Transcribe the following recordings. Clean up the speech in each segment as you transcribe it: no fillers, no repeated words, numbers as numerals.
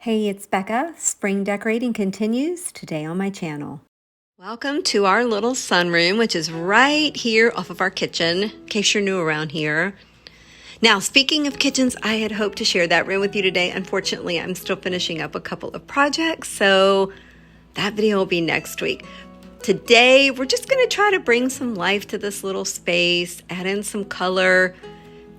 Hey, it's Becca. Spring decorating continues today on my channel. Welcome to our little sunroom, which is right here off of our kitchen, in case you're new around here. Now, speaking of kitchens, I had hoped to share that room with you today. Unfortunately, I'm still finishing up a couple of projects, so that video will be next week. Today, we're just going to try to bring some life to this little space, add in some color,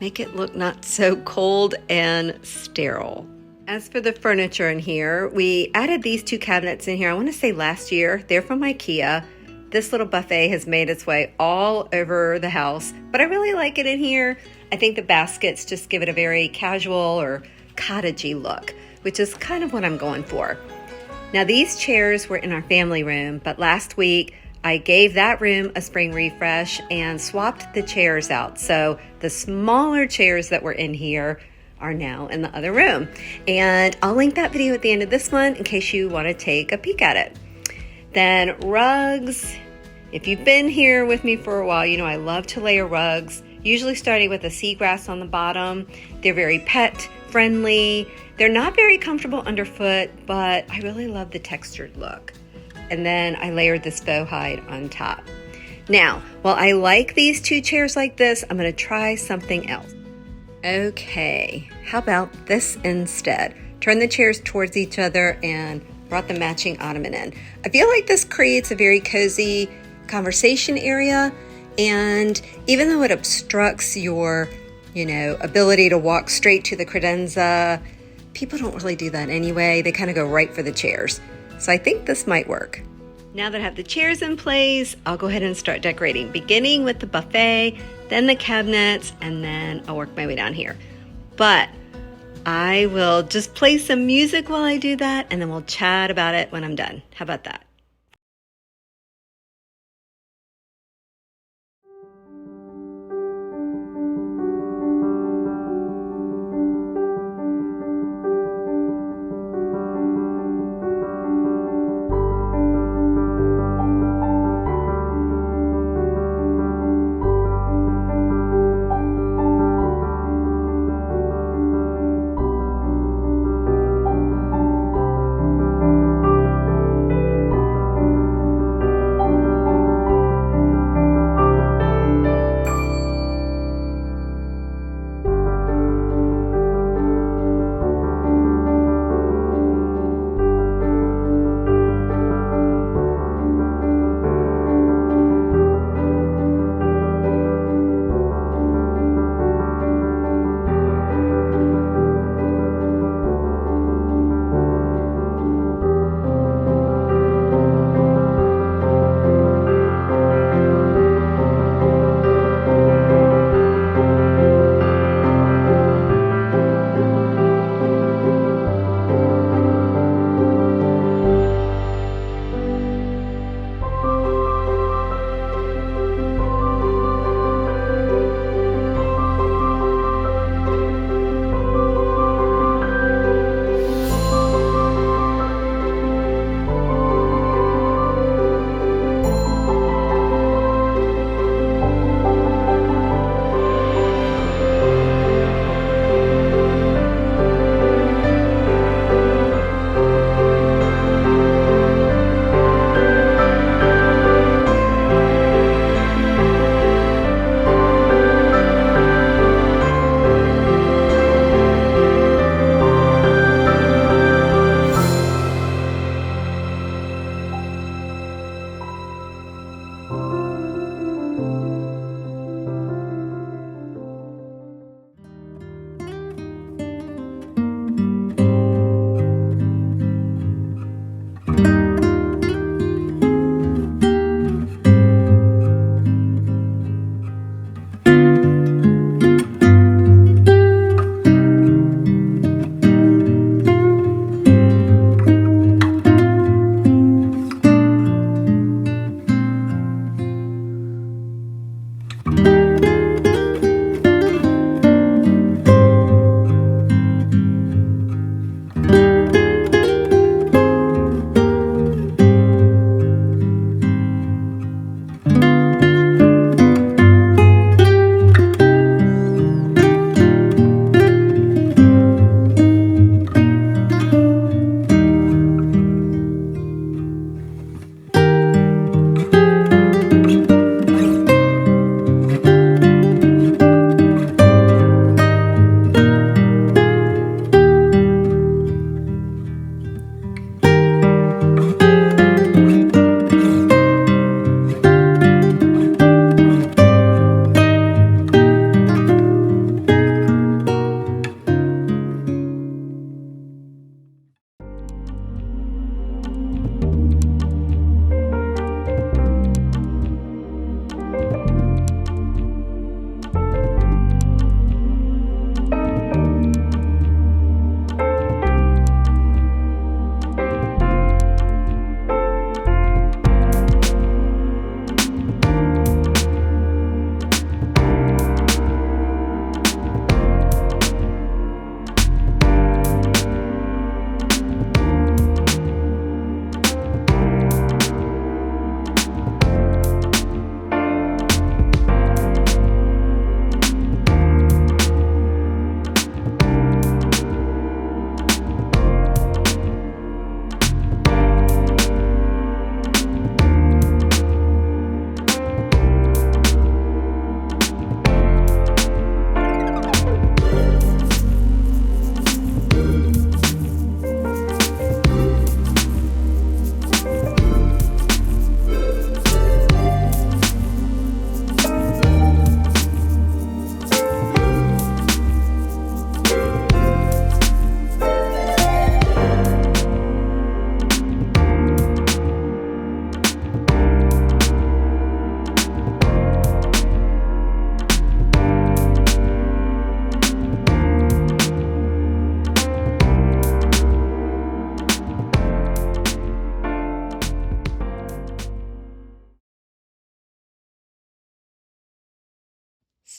make it look not so cold and sterile. As for the furniture in here, we added these two cabinets in here, I want to say last year. They're from IKEA. This little buffet has made its way all over the house, but I really like it in here. I think the baskets just give it a very casual or cottagey look, which is kind of what I'm going for. Now, these chairs were in our family room, but last week I gave that room a spring refresh and swapped the chairs out. So the smaller chairs that were in here are now in the other room. And I'll link that video at the end of this one in case you want to take a peek at it. Then rugs. If you've been here with me for a while, you know I love to layer rugs, usually starting with a seagrass on the bottom. They're very pet friendly. They're not very comfortable underfoot, but I really love the textured look. And then I layered this faux hide on top. Now, while I like these two chairs like this, I'm going to try something else. Okay, how about this instead? Turn the chairs towards each other and brought the matching ottoman in. I feel like this creates a very cozy conversation area, and even though it obstructs your, ability to walk straight to the credenza, people don't really do that anyway. They kind of go right for the chairs. So I think this might work. Now that I have the chairs in place, I'll go ahead and start decorating, beginning with the buffet, then the cabinets, and then I'll work my way down here. But I will just play some music while I do that, and then we'll chat about it when I'm done. How about that?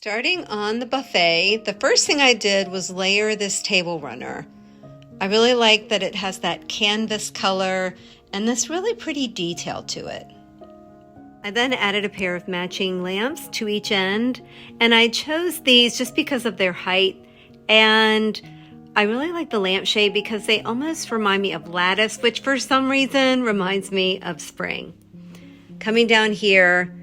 Starting on the buffet, the first thing I did was layer this table runner. I really like that it has that canvas color and this really pretty detail to it. I then added a pair of matching lamps to each end, and I chose these just because of their height, and I really like the lampshade because they almost remind me of lattice, which for some reason reminds me of spring. Coming down here,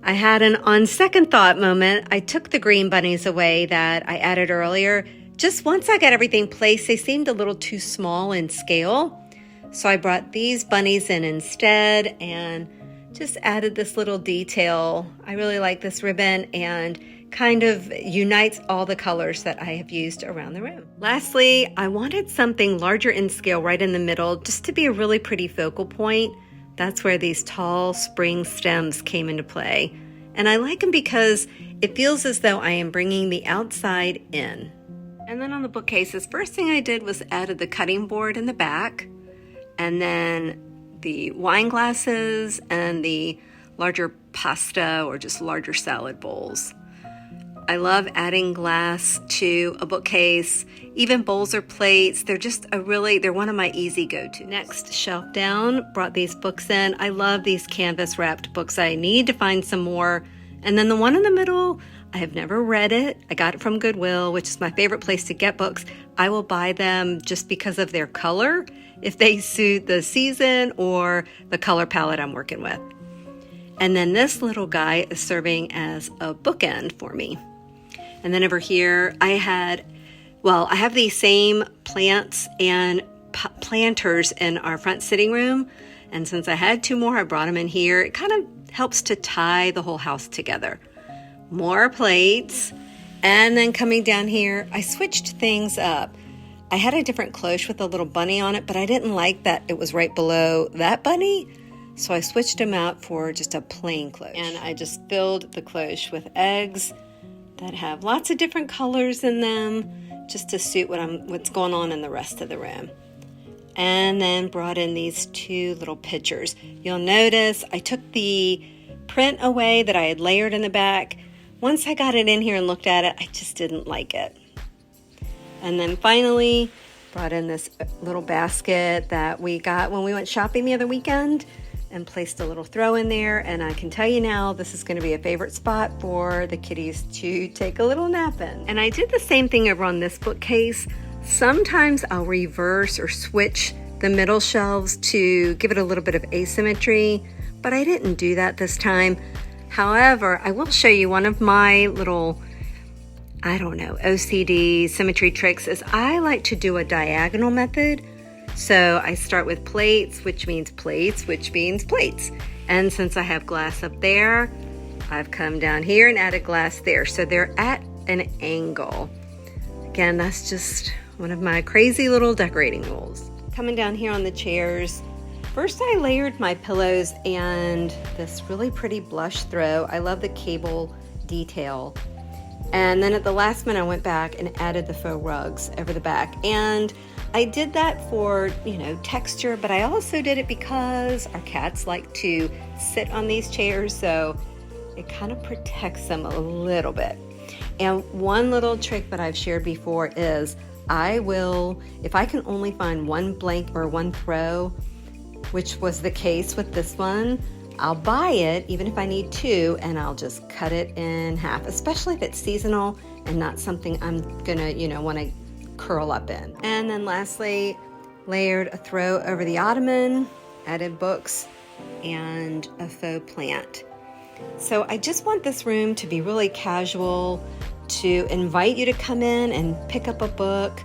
I had an on second thought moment. I took the green bunnies away that I added earlier. Just once I got everything placed, they seemed a little too small in scale. So I brought these bunnies in instead and just added this little detail. I really like this ribbon and kind of unites all the colors that I have used around the room. Lastly, I wanted something larger in scale right in the middle just to be a really pretty focal point. That's where these tall spring stems came into play. And I like them because it feels as though I am bringing the outside in. And then on the bookcases, first thing I did was added the cutting board in the back, and then the wine glasses and the larger pasta or just larger salad bowls. I love adding glass to a bookcase, even bowls or plates. They're one of my easy go-to. Next, shelf down, brought these books in. I love these canvas wrapped books. I need to find some more. And then the one in the middle, I have never read it. I got it from Goodwill, which is my favorite place to get books. I will buy them just because of their color, if they suit the season or the color palette I'm working with. And then this little guy is serving as a bookend for me. And then over here, I have these same plants and planters in our front sitting room. And since I had two more, I brought them in here. It kind of helps to tie the whole house together. More plates. And then coming down here, I switched things up. I had a different cloche with a little bunny on it, but I didn't like that it was right below that bunny. So I switched them out for just a plain cloche. And I just filled the cloche with eggs that have lots of different colors in them just to suit what's going on in the rest of the room. And then brought in these two little pictures. You'll notice I took the print away that I had layered in the back. Once I got it in here and looked at it, I just didn't like it. And then finally brought in this little basket that we got when we went shopping the other weekend and placed a little throw in there. And I can tell you now, this is going to be a favorite spot for the kitties to take a little nap in. And I did the same thing over on this bookcase. Sometimes I'll reverse or switch the middle shelves to give it a little bit of asymmetry, but I didn't do that this time. However, I will show you one of my little, OCD symmetry tricks is I like to do a diagonal method. So I start with plates, which means plates, which means plates. And since I have glass up there, I've come down here and added glass there. So they're at an angle. Again, that's just one of my crazy little decorating rules. Coming down here on the chairs, first I layered my pillows and this really pretty blush throw. I love the cable detail. And then at the last minute, I went back and added the faux rugs over the back. And I did that for, texture, but I also did it because our cats like to sit on these chairs, so it kind of protects them a little bit. And one little trick that I've shared before is if I can only find one blank or one throw, which was the case with this one, I'll buy it, even if I need two, and I'll just cut it in half, especially if it's seasonal and not something I'm gonna, want to curl up in. And then lastly, layered a throw over the ottoman, added books, and a faux plant. So I just want this room to be really casual, to invite you to come in and pick up a book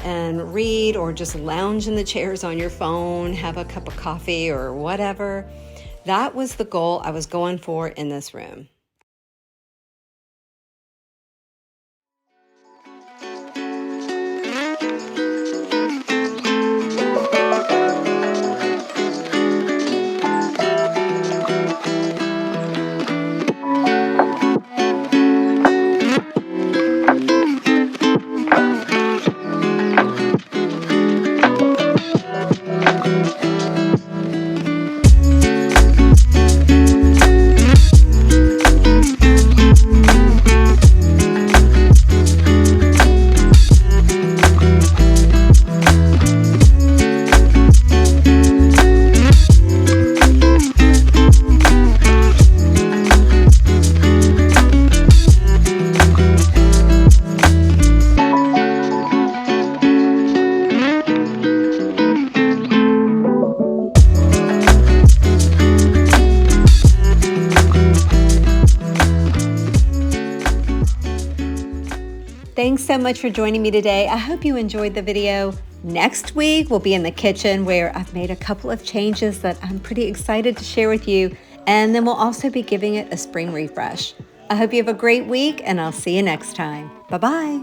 and read, or just lounge in the chairs on your phone, have a cup of coffee or whatever. That was the goal I was going for in this room. Thanks so much for joining me today. I hope you enjoyed the video. Next week, we'll be in the kitchen where I've made a couple of changes that I'm pretty excited to share with you. And then we'll also be giving it a spring refresh. I hope you have a great week, and I'll see you next time. Bye-bye.